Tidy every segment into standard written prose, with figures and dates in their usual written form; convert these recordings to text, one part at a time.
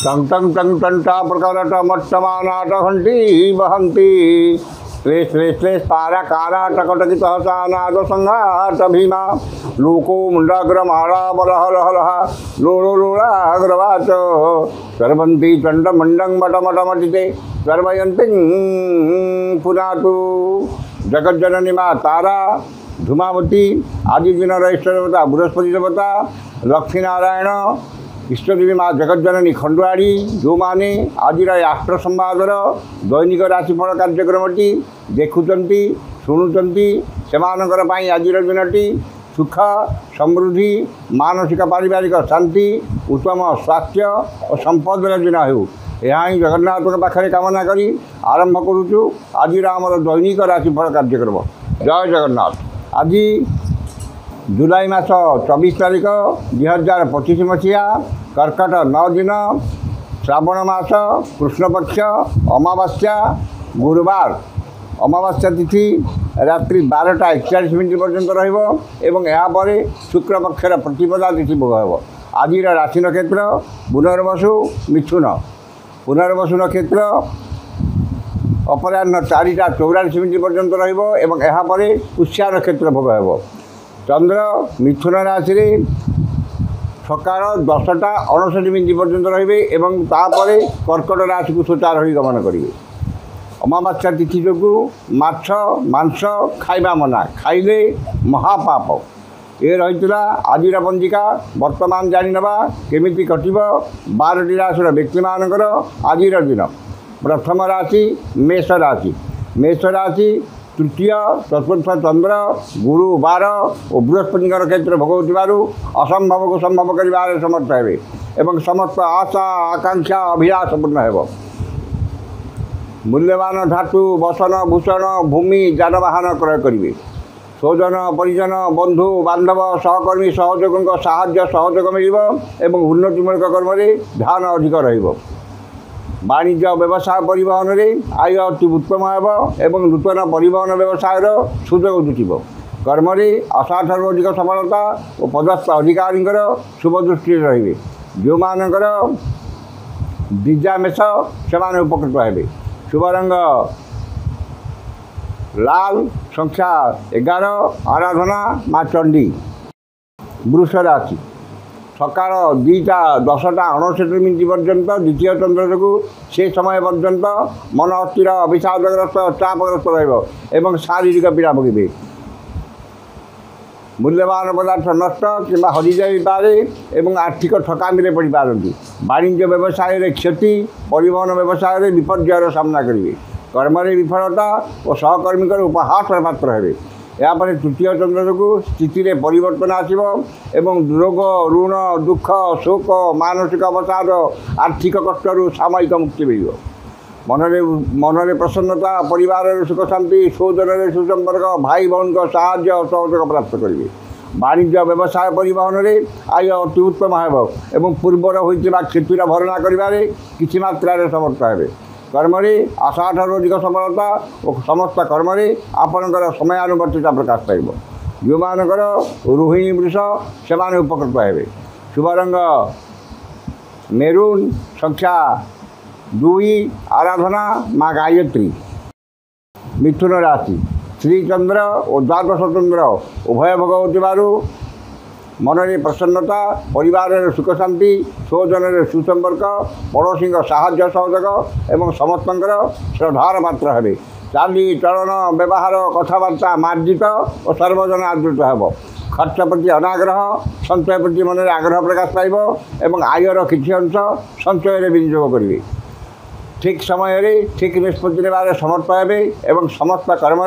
टंग टंग टंग टंटा प्रकारट मट्टमानाट घंटी वहंती श्लेष श्लेष श्लेष पारा कारा टकटकित हसानाद संघाट भीमा लोको मुंडाग्र माला बलह लह लह लोलो लोलाग्रवाच सर्वंती चंड मंडंग मट मट मटिते सर्वयंती पुनातु जगज्जननी माँ तारा धूमावती आदि दिन इष्ट देवता बृहस्पति देवता लक्ष्मीनारायण इष्टदेवी माँ जगज्जननी खंडुआड़ी जो मैंने आज आष्ट्र संवादर दैनिक राशिफल कार्यक्रमटी देखुंट शुणुंट से आज दिनटी सुख समृद्धि मानसिक पारिवारिक शांति उत्तम स्वास्थ्य और संपदर दिन हो यहाँ जगन्नाथ पाखे कामना करी आरंभ करुचु आज आमर दैनिक राशिफल कार्यक्रम। जय जगन्नाथ। आज जुलाई मास 24 तारीख 2025 मसीहा कर्कट 9 दिन श्रावण मास कृष्णपक्ष अमावास्या गुरुवार अमावास्या तिथि रात्रि 12:41 पर्यंत रही शुक्लपक्षर प्रतिपदा तिथि भोग हो। आज राशि नक्षत्र पुनर्वसु मिथुन पुनर्वसु नक्षत्र अपराह्न 4:44 पर्यंत रही पुष्या नक्षत्र भोग हो। चंद्र मिथुन राशि सकाल 10:59 पर्यंत रे कर्कट राशि को सोचार हो गमन करेंगे। अमावास्या तिथि जो माछ मांस खाइबा मना खाइले महापाप ये रही आज पंजिका वर्तमान जाणीना केमी कटो 12टी राशि व्यक्ति मानकर आज दिन। प्रथम राशि मेष राशि तृतीय चतुर्थ चंद्र गुरुवार और बृहस्पति क्षेत्र भोग असंभव को संभव कर समर्थ हे एवं समस्त आशा आकांक्षा अभिलाष पूर्ण हो। मूल्यवान धातु बसन भूषण भूमि जानवाहन क्रय करेंगे। स्वजन परिजन बंधु बांधव सहकर्मी सहयोगों साहाय्य सहयोग मिल उन्नतिमूलक कर्म ध्यान अधिक रही। वाणिज्य व्यवसाय परिवहन में आय अति उत्तम एवं नूतन परिवहन व्यवसाय सुजोग जुटिब। कर्म असाधारण अधिक सफलता और पदस्थ अधिकारी शुभ दृष्टि रे। जो मानकर बीजामेष से उपकृत हे। शुभ रंग लाल संख्या 11 आराधना माँ चंडी। वृष राशि सकाल 2:10:59 पर्यंत द्वितीय चंद्र जो से समय पर्यंत मन अस्थिर अभिषादग्रस्त चापग्रस्त रही शारीरिक पीड़ा भोगे। मूल्यवान पदार्थ नष्ट कि हरि जापे और आर्थिक ठकामी पड़ पारती। वाणिज्य व्यवसाय क्षति परिवहन व्यवसाय विपर्ययर सामना करेंगे। कर्म विफलता और सहकर्मी उपहास पात्र हे। यापर तृतीय चंद्र जो स्थिति में परिवर्तन आसो रोग ऋण दुख शोक मानसिक अवसाद आर्थिक कष्टर सामयिक मुक्ति मिल। मन प्रसन्नता परिवार सुख शांति स्वजन सुसंपर्क भाई भौन साहाय्य सहयोग प्राप्त करेंगे। वाणिज्य व्यवसाय परिवहन में आय अति उत्तम हो पूर्वर होता क्षतिर भरणा करें किसी मात्रा समर्थ हे। कर्म असाधारण अधिक सफलता और समस्त कर्म आपणकर समयानुवर्तिता प्रकाश पाइब। जो मानकर रोहिणी वृष से उपकृत हे। शुभ रंग मेरून संख्या 2 आराधना माँ गायत्री। मिथुन राशि श्रीचंद्र और द्वादश चंद्र उभय भोग हो। मन में प्रसन्नता परिवार सुख शांति स्वजन सुसंपर्क पड़ोशी साहाय्य सहयोग एवं समस्त श्रद्धार पात्र हे। चाली चलन व्यवहार कथबार्ता मार्जित और सर्वजन आदृत हो। खर्च प्रति अनाग्रह संचय प्रति मन में आग्रह प्रकाश पाइब और आयर किसी अंश संचय विनियोग करेंगे। ठीक समय ठीक निष्पत्ति ने समर्थ हे और समस्त कर्म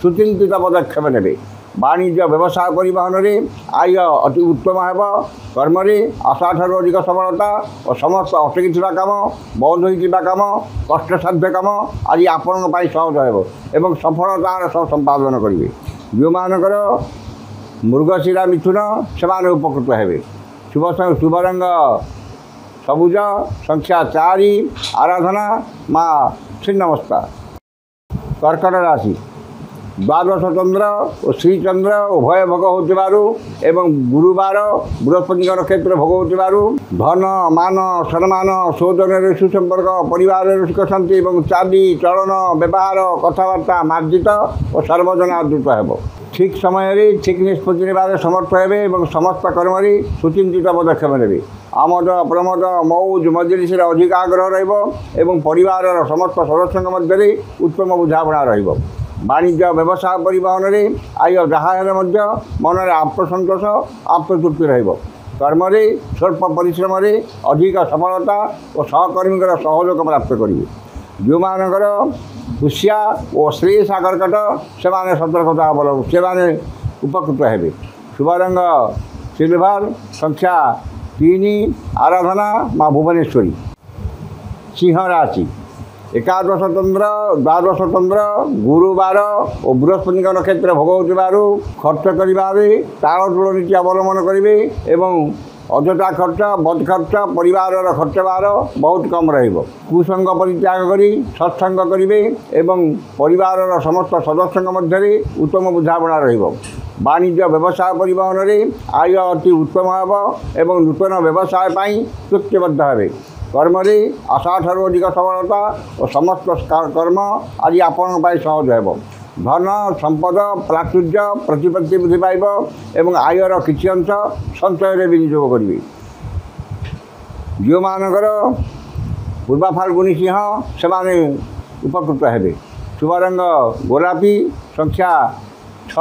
सुचिंतित पदक्षेप ने। वाणिज्य व्यवसाय परिवहन में आय अति उत्तम हो। कर्म असाधारण अधिक सफलता और समस्त अटकी काम बंद होता काम कष्टसाध्य काम आज आपण सहज हो सफलतार सह संपादन करेंगे। जो मानकर मृगशिरा मिथुन से उपकृत हे। शुभ रंग सबुज संख्या 4 आराधना माँ छिन्नमस्ता। कर्कट राशि द्वादश चंद्र और श्रीचंद्र उभय भोग हो गुरुवार बृहस्पति नक्षत्र भोग हो धन मान सम्मान सौजन्य सुसंपर्क परिवार सुख शांति चाली चलन व्यवहार कथबार्ता मार्जित और सर्वजना आदृत हो ठीक समय ठीक निष्पत्ति ने समर्थ हे समस्त कर्म सुचिंतित पदक्षेप ने आमद प्रमोद मौज मजलिस अधिक आग्रह रहिबार समस्त सदस्यों मध्य उत्तम बुझाणा वाणिज्य व्यवसाय परिवहन में आय जहाँ मन में आत्मसंतोष आत्मतृप्ति कर्म स्वल्प परिश्रम अधिक सफलता और सहकर्मी सहयोग प्राप्त करेंगे जो मानकर हुशिया और श्रेय सागरकट से सतर्कता अवलंबन से उपकृत हे शुभ रंग सिल्वर संख्या 3 आराधना माँ भुवनेश्वरी सिंह राशि एकादश चंद्र द्वादश चंद्र गुरुवार और बृहस्पति नक्षत्र भोग हो खर्च करें तालतुल नीति अवलंबन करेंगे अजथा खर्च बद खर्च परिवार खर्च बार बहुत कम रुसंग परित्याग कर सत्संग करेंगे परिवार समस्त सदस्यों मध्य उत्तम बुझाणा वाणिज्य व्यवसाय परिवहन में आय अति उत्तम हो नूतन व्यवसाय चुक्तिबद्ध हे कर्म आशाठू अधिक सफलता और समस्त कर्म आज आपण सहज हो धन संपद प्राचुर्य प्रतिपत्ति वृद्धि पाइब एवं आयर किसी अंश संचय विनियोग करेंगे जो मानकर पूर्वा फाल्गुनी सिंह से उपकृत हे शुभ रंग गोलापी संख्या 6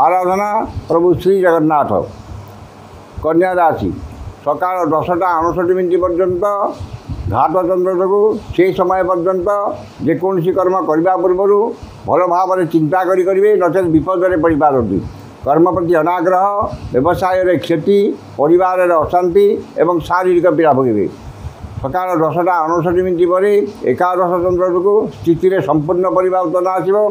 आराधना प्रभु श्री जगन्नाथ कन्या राशि सकाल 10:59 पर्यंत घात चंद्र जो से समय पर्यंत जेकोसी कर्म करने पूर्व भल भाव चिंता करेंगे नचेत विपद में पड़ पारती कर्म प्रति अनाग्रह व्यवसाय क्षति परिवार अशांति एवं शारीरिक पीड़ा भोगे सकाल 10:59 पर एकादश चंद्र जो स्थिति संपूर्ण परिवर्तन आसो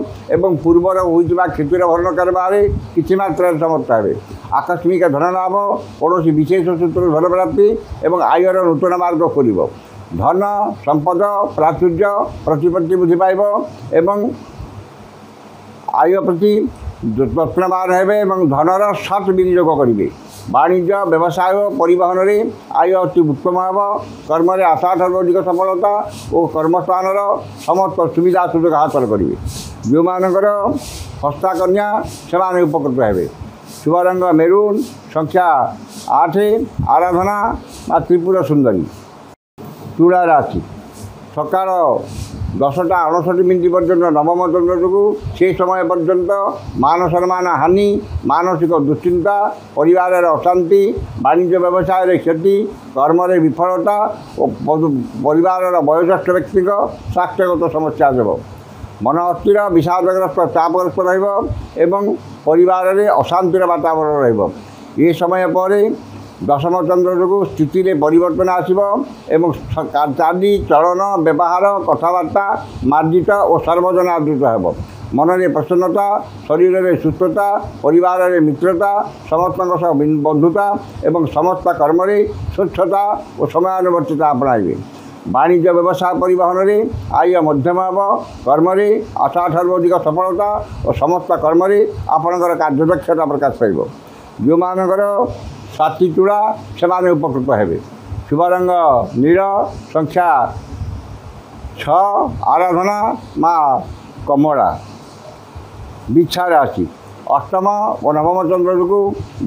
पूर्वर होता क्षतिर भरण करने किसी मात्रा समर्थ हे आकस्मिक धन लाभ कौन विशेष सूत्र धन प्राप्ति और आयर नूतन मार्ग खोल धन संपद प्राचुर्य प्रतिपत्ति वृद्धि पाइब एवं आय प्रति यत्नवान हे धनर सत् विनियोग करेंगे वाणिज्य व्यवसाय परिवहन में आय अति उत्तम हो कर्म आशाठू अधिक सफलता और कर्मस्थान समस्त सुविधा सुजोग हासिल करेंगे जो मानकर हस्ता कन्या से उपकृत हे शुभ रंग मेरून संख्या 8 आराधना माँ त्रिपुर सुंदरी तुला राशि सकाल 10:59 पर्यंत नवम चंद्र जो से समय पर्यंत मान सम्मान हानि मानसिक दुश्चिंता परिवार अशांति वाणिज्य व्यवसाय क्षति कर्म विफलता और परिवार वयोज्येष्ठ व्यक्ति स्वास्थ्यगत समस्या देव मन अस्थिर विषादग्रस्त चापग्रस्त एवं परिवार में अशांतिर वातावरण ये समय पर दशम चंद्र जो स्थिति परिवर्तन आसो चाली चलन व्यवहार कथबार्ता मार्जित और सर्वजना आदृत हो मन में प्रसन्नता शरीर में सुस्थता परिवार में मित्रता समस्त बंधुता एवं समस्त कर्म स्वच्छता और समयानुवर्तिता अपनाइबे वाणिज्य व्यवसाय परिवहन में आय मध्यम हो कर्म आशाठू अधिक सफलता और समस्त कर्म आपणकर कार्यदक्षता प्रकाश पाइब जो मानकर साथी चूड़ा से उपकृत हे शुभ रंग नील संख्या 6 आराधना माँ कमला बिछा राशि अष्टम और नवम चंद्र जो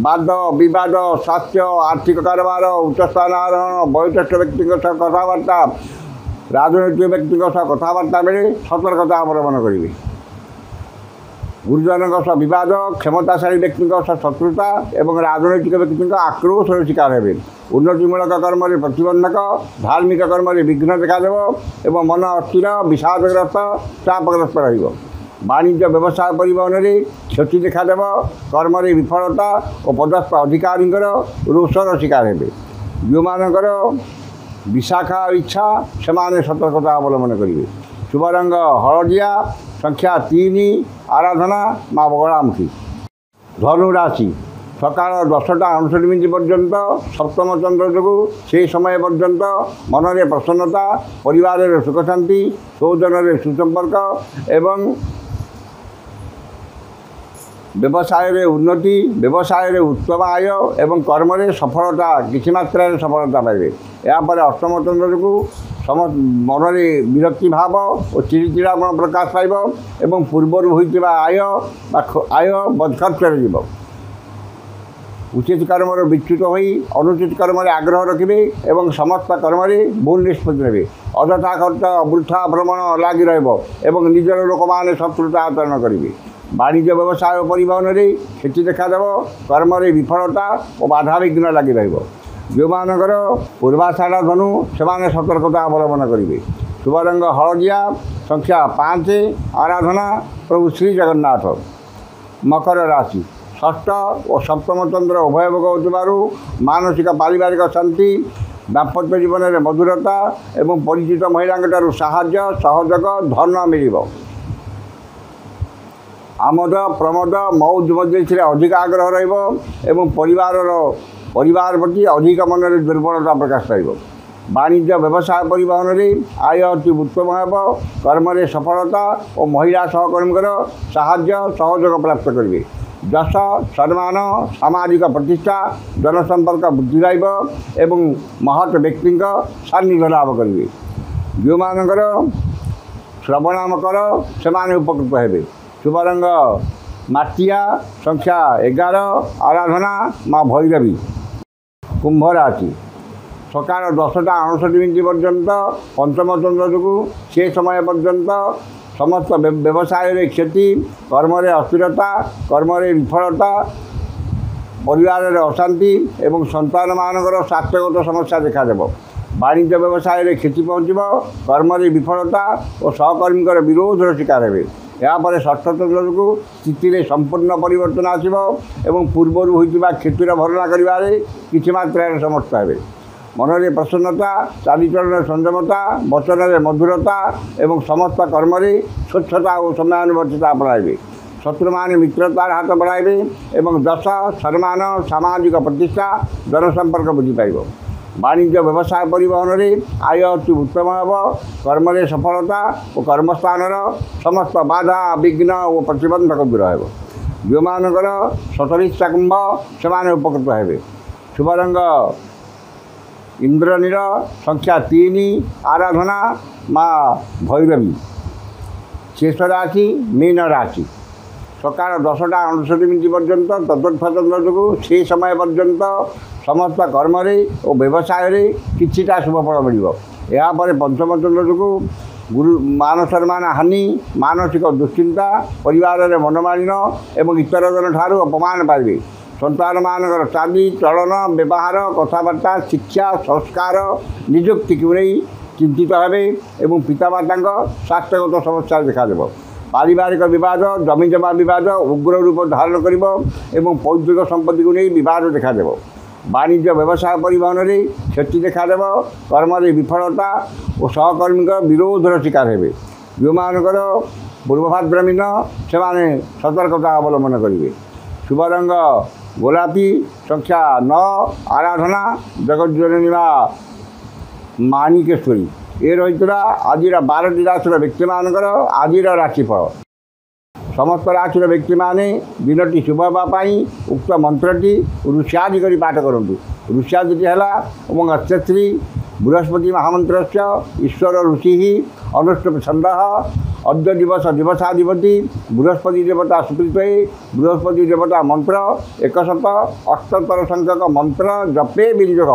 वाद विवाद स्वास्थ्य आर्थिक कारोबार उच्चस्थान आरोहण वयोज्येष्ठ व्यक्ति कथबार्ता राजनैतिक व्यक्ति कथबार्ता बेले सतर्कता अवलंबन करेंगे गुरुजनों सह विवाद क्षमताशाली व्यक्ति शत्रुता और राजनैतिक व्यक्ति आक्रोश शिकार हे उन्नतिमूलक कर्म प्रतिबंधक धार्मिक कर्म विघ्न देखादेव और मन अस्थिर विषादग्रस्त चापग्रस्त वाणिज्य व्यवसाय परिवहन में क्षति देखादेव कर्म विफलता और पदस्थ अधिकारी रोषर शिकार हे जो मानकर विशाखा इच्छा से सतर्कता अवलंबन करेंगे शुभ रंग हलदिया संख्या 3 आराधना माँ बगलामुखी धनु राशि सकाल 10:59 पर्यंत सप्तम चंद्र जो से समय पर्यंत मन में प्रसन्नता परिवार सुख शांति सौजन सुसंपर्क एवं ବ୍ୟବସାୟରେ ଉନ୍ନତି, ବ୍ୟବସାୟରେ ଉତ୍ତମ ଆୟ ଏବଂ କର୍ମରେ ସଫଳତା କିଛି ମାତ୍ରାରେ ସଫଳତା ପାଇବେ। ଏହାପରେ ଅଷ୍ଟମ ଚନ୍ଦ୍ର ଯୋଗୁଁ ମନରେ ବିରକ୍ତି ଭାବ ଓ ଚିଡ଼ିଚିଡ଼ାପଣ ପ୍ରକାଶ ପାଇବ ଏବଂ ପୂର୍ବରୁ ହୋଇଥିବା ଆୟ ବଦଖର୍ଚ୍ଚରେ ଯିବ। ଉଚିତ କର୍ମରେ ବିଚ୍ୟୁତ ହୋଇ ଅନୁଚିତ କର୍ମରେ ଆଗ୍ରହ ରଖିବେ ଏବଂ ସମସ୍ତ କର୍ମରେ ଭୁଲ ନିଷ୍ପତ୍ତି ନେବେ। ଅଯଥା ଖର୍ଚ୍ଚ, ବୃଥା ଭ୍ରମଣ ଲାଗି ରହିବ ଏବଂ ନିଜର ଲୋକମାନେ ଶତ୍ରୁତା ଆଚରଣ କରିବେ। ବାଣିଜ୍ୟ ବ୍ୟବସାୟ ଓ ପରିବହନରେ କ୍ଷତି ଦେଖାଦେବ। କର୍ମରେ ବିଫଳତା ଓ ବାଧାବିଘ୍ନ ଲାଗି ରହିବ। ଯେଉଁମାନଙ୍କର ପୂର୍ବାଷାଢ଼ ଧନୁ ସେମାନେ ସତର୍କତା ଅବଲମ୍ବନ କରିବେ। ଶୁଭ ରଙ୍ଗ ହଳଦିଆ, ସଂଖ୍ୟା 5, ଆରାଧନା ପ୍ରଭୁ ଶ୍ରୀ ଜଗନ୍ନାଥ। ମକର ରାଶି, ଷଷ୍ଠ ଓ ସପ୍ତମ ଚନ୍ଦ୍ର ଉଭୟ ଭୋଗ ହେଉଥିବାରୁ ମାନସିକ ପାରିବାରିକ ଶାନ୍ତି, ଦାମ୍ପତ୍ୟ ଜୀବନରେ ମଧୁରତା ଏବଂ ପରିଚିତ ମହିଳାଙ୍କଠାରୁ ସାହାଯ୍ୟ ସହଯୋଗ ଧନ ମିଳିବ। ଆମୋଦ ପ୍ରମୋଦ ମଉଜ ମଜଲିସରେ ଅଧିକ ଆଗ୍ରହ ରହିବ ଏବଂ ପରିବାର ପ୍ରତି ଅଧିକ ମନରେ ଦୁର୍ବଳତା ପ୍ରକାଶ ପାଇବ। ବାଣିଜ୍ୟ ବ୍ୟବସାୟ ପରିବହନରେ ଆୟ ଅତି ଉତ୍ତମ ହେବ। କର୍ମରେ ସଫଳତା ଓ ମହିଳା ସହକର୍ମୀଙ୍କର ସାହାଯ୍ୟ ସହଯୋଗ ପ୍ରାପ୍ତ କରିବେ। ଯଶ, ସମ୍ମାନ, ସାମାଜିକ ପ୍ରତିଷ୍ଠା, ଜନସମ୍ପର୍କ ବୃଦ୍ଧି ପାଇବ ଏବଂ ମହତ୍ ବ୍ୟକ୍ତିଙ୍କ ସାନ୍ନିଧ୍ୟ ଲାଭ କରିବେ। ଯେଉଁମାନଙ୍କର ଶ୍ରବଣ ମକର ସେମାନେ ଉପକୃତ ହେବେ। ଶୁଭ ରଙ୍ଗ ମାଟିଆ, ସଂଖ୍ୟା 11, ଆରାଧନା ମା ଭୈରବୀ। କୁମ୍ଭ ରାଶି, ସକାଳ 10:59 ପର୍ଯ୍ୟନ୍ତ ପଞ୍ଚମ ଚନ୍ଦ୍ର ଯୋଗୁଁ ସେ ସମୟ ପର୍ଯ୍ୟନ୍ତ ସମସ୍ତ ବ୍ୟବସାୟରେ କ୍ଷତି, କର୍ମରେ ଅସ୍ଥିରତା, କର୍ମରେ ବିଫଳତା, ପରିବାରରେ ଅଶାନ୍ତି ଏବଂ ସନ୍ତାନମାନଙ୍କର ସ୍ୱାସ୍ଥ୍ୟଗତ ସମସ୍ୟା ଦେଖାଦେବ। ବାଣିଜ୍ୟ ବ୍ୟବସାୟରେ କ୍ଷତି ପହଞ୍ଚିବ। କର୍ମରେ ବିଫଳତା ଓ ସହକର୍ମୀଙ୍କର ବିରୋଧର ଶିକାର ହେବେ। ଏହାପରେ ଷଷ୍ଠ ଚନ୍ଦ୍ର ଯୋଗୁଁ ସ୍ଥିତିରେ ସମ୍ପୂର୍ଣ୍ଣ ପରିବର୍ତ୍ତନ ଆସିବ ଏବଂ ପୂର୍ବରୁ ହୋଇଥିବା କ୍ଷତିର ଭରଣା କରିବାରେ କିଛି ମାତ୍ରାରେ ସମର୍ଥ ହେବେ। ମନରେ ପ୍ରସନ୍ନତା, ଚାଲିଚଳନରେ ସଂଯମତା, ବଚନରେ ମଧୁରତା ଏବଂ ସମସ୍ତ କର୍ମରେ ସ୍ୱଚ୍ଛତା ଓ ସମୟାନୁବର୍ତ୍ତିତା ଆପଣାଇବେ। ଶତ୍ରୁମାନେ ମିତ୍ରତାର ହାତ ବଢ଼ାଇବେ ଏବଂ ଯଶ, ସମ୍ମାନ, ସାମାଜିକ ପ୍ରତିଷ୍ଠା, ଜନସମ୍ପର୍କ ବୃଦ୍ଧି ପାଇବ। ବାଣିଜ୍ୟ ବ୍ୟବସାୟ ପରିବହନରେ ଆୟ ଅତି ଉତ୍ତମ ହେବ। କର୍ମରେ ସଫଳତା ଓ କର୍ମସ୍ଥାନର ସମସ୍ତ ବାଧା, ବିଘ୍ନ ଓ ପ୍ରତିବନ୍ଧକ ଦୂର ହେବ। ଯେଉଁମାନଙ୍କର ଶତରିଚ୍ଛା କୁମ୍ଭ ସେମାନେ ଉପକୃତ ହେବେ। ଶୁଭ ରଙ୍ଗ ଇନ୍ଦ୍ରନୀଳ, ସଂଖ୍ୟା 3, ଆରାଧନା ମା ଭୈରବୀ। ଶେଷ ରାଶି ମୀନ ରାଶି, ସକାଳ 10:59 ପର୍ଯ୍ୟନ୍ତ ଚତୁର୍ଥ ଚନ୍ଦ୍ର ଯୋଗୁଁ ସେ ସମୟ ପର୍ଯ୍ୟନ୍ତ ସମସ୍ତ କର୍ମରେ ଓ ବ୍ୟବସାୟରେ କିଛିଟା ଶୁଭଫଳ ମିଳିବ। ଏହାପରେ ପଞ୍ଚମ ଚନ୍ଦ୍ର ଯୋଗୁଁ ମାନ ସମ୍ମାନ ହାନି, ମାନସିକ ଦୁଶ୍ଚିନ୍ତା, ପରିବାରରେ ମନମାଳିନ ଏବଂ ଇତରଜନଠାରୁ ଅପମାନ ପାଇବେ। ସନ୍ତାନମାନଙ୍କର ଚାଲି ଚଳନ, ବ୍ୟବହାର, କଥାବାର୍ତ୍ତା, ଶିକ୍ଷା, ସଂସ୍କାର, ନିଯୁକ୍ତିକୁ ନେଇ ଚିନ୍ତିତ ହେବେ ଏବଂ ପିତାମାତାଙ୍କ ସ୍ୱାସ୍ଥ୍ୟଗତ ସମସ୍ୟା ଦେଖାଦେବ। ପାରିବାରିକ ବିବାଦ, ଜମିଜମା ବିବାଦ ଉଗ୍ର ରୂପ ଧାରଣ କରିବ ଏବଂ ପୈତୃକ ସମ୍ପତ୍ତିକୁ ନେଇ ବିବାଦ ଦେଖାଦେବ। ବାଣିଜ୍ୟ ବ୍ୟବସାୟ ପରିବହନରେ କ୍ଷତି ଦେଖାଦେବ। କର୍ମରେ ବିଫଳତା ଓ ସହକର୍ମୀଙ୍କ ବିରୋଧର ଶିକାର ହେବେ। ଯେଉଁମାନଙ୍କର ପୂର୍ବଭାଦ୍ରମୀନ ସେମାନେ ସତର୍କତା ଅବଲମ୍ବନ କରିବେ। ଶୁଭ ରଙ୍ଗ ଗୋଲାପୀ, ସଂଖ୍ୟା 9, ଆରାଧନା ଜଗଜ୍ଜନନୀ ମା ମାଣିକେଶ୍ୱରୀ। ଏ ରହିଥିଲା ଆଜିର 12ଟି ରାଶିର ବ୍ୟକ୍ତିମାନଙ୍କର ଆଜିର ରାଶିଫଳ। ସମସ୍ତ ରାଶିର ବ୍ୟକ୍ତିମାନେ ଦିନଟି ଶୁଭ ହେବା ପାଇଁ ଉକ୍ତ ମନ୍ତ୍ରଟି ଋଷ୍ୟାଦି କରି ପାଠ କରନ୍ତୁ। ଋଷ୍ୟାଦିଟି ହେଲା ଏବଂ ଅଚ୍ଛଶ୍ରୀ ବୃହସ୍ପତି ମହାମନ୍ତ୍ରସ୍ୟ ଈଶ୍ୱର ଋଷି ଅନୁଷ୍ଠୁପ ଛନ୍ଦଃ ଅଦ୍ୟ ଦିବସ ଦିବସାଧିପତି ବୃହସ୍ପତି ଦେବତା ସୁପ୍ରୀତେ ବୃହସ୍ପତି ଦେବତା ମନ୍ତ୍ର 178 ସଂଖ୍ୟକ ମନ୍ତ୍ର ଜପେ ବିନିଯୋଗ।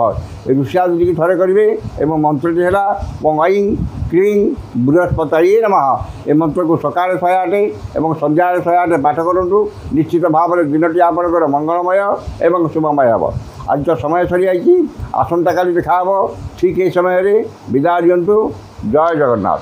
ଏ ଋଷ୍ୟାଦିଟିକି ଥରେ କରିବେ ଏବଂ ମନ୍ତ୍ରଟି ହେଲା ଐଂ କ୍ଲିଂ ବୃହସ୍ପତୟେ ନମଃ। ଏ ମନ୍ତ୍ରକୁ ସକାଳେ 108 ଏବଂ ସନ୍ଧ୍ୟାରେ 108 ପାଠ କରନ୍ତୁ। ନିଶ୍ଚିତ ଭାବରେ ଦିନଟି ଆପଣଙ୍କର ମଙ୍ଗଳମୟ ଏବଂ ଶୁଭମୟ ହେବ। ଆଜି ତ ସମୟ ସରିଯାଇଛି, ଆସନ୍ତାକାଲି ଦେଖା ହେବ ଠିକ୍ ଏହି ସମୟରେ। ବିଦାୟ ଦିଅନ୍ତୁ। ଜୟ ଜଗନ୍ନାଥ।